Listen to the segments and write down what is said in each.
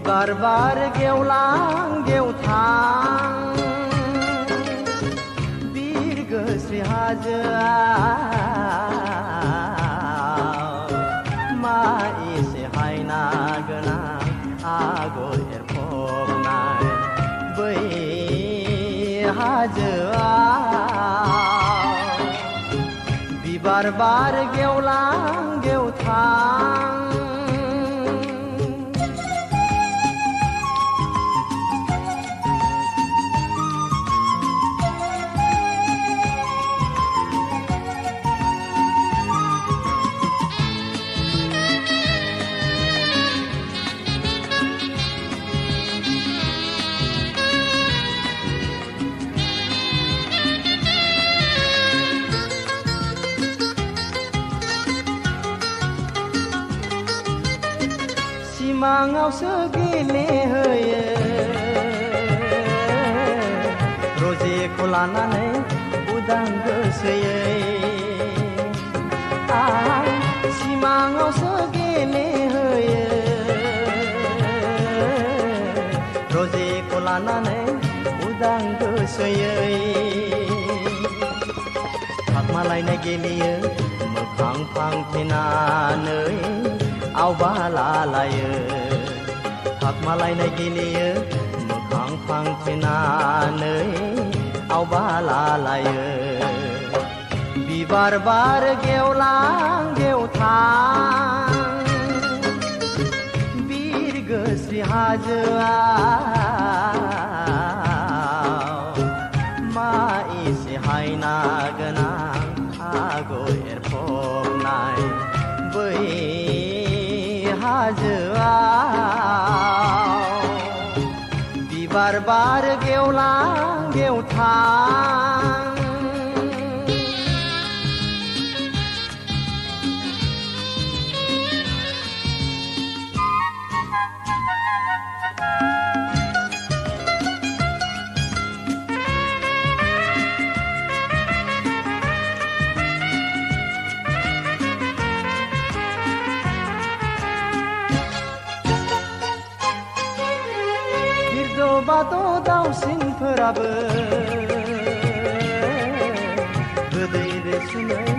बिबार बार गेवलां गेवथां बिरगोस्रि हाजोआव मा एसे हायना गोनां आगर एरफबनाय बै हाजोआव बिबार बार गेवलां गेवथां सिमाङावसो गेलेहोयो रजेखौ लानानै उदां गोसोयै आं सिमाङावसो गेलेहोयो रजेखौ लानानै उदां गोसोयै थाखमालायनाय गेलेयो मोखां फांथेनानै आवबाला लायो थाखमालायनाय गेलेयो मोखां फांथेनानै आवबाला लायो बिबार बार गेवलां गेवथां बिरगोस्रि हाजोआव मा एसे हायना गोनां आगर एरफबनाय बै हाजोआव बिबार बार गेवलां गेवथां बाथ' दाउसिनफोराबो गोदै रैसुमै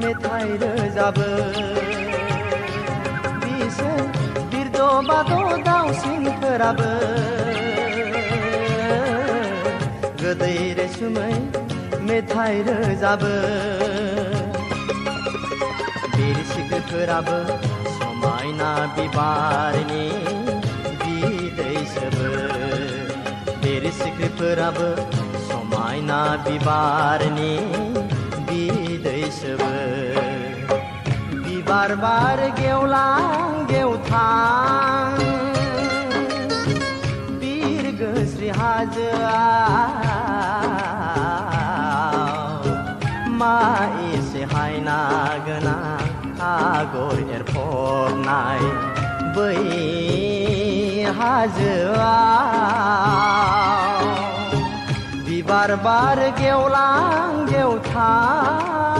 मेथाइ रोजाबो बिसोर बिरद' बाथ' दाउसिनफोराबो गोदै रैसुमै मेथाइ रोजाबो बिरसिख्रिफोराबो समायना बिबारनि बिदै सोबो सिख्रिफोराबो समायना बिबारनि बिदै सोबो बिबार बार गेवलां गेवथां बिरगोस्रि हाजोआव मा एसे हायना गोनां आगर एरफबनाय बै हाजोआव बिबार बार गेवलां गेवथां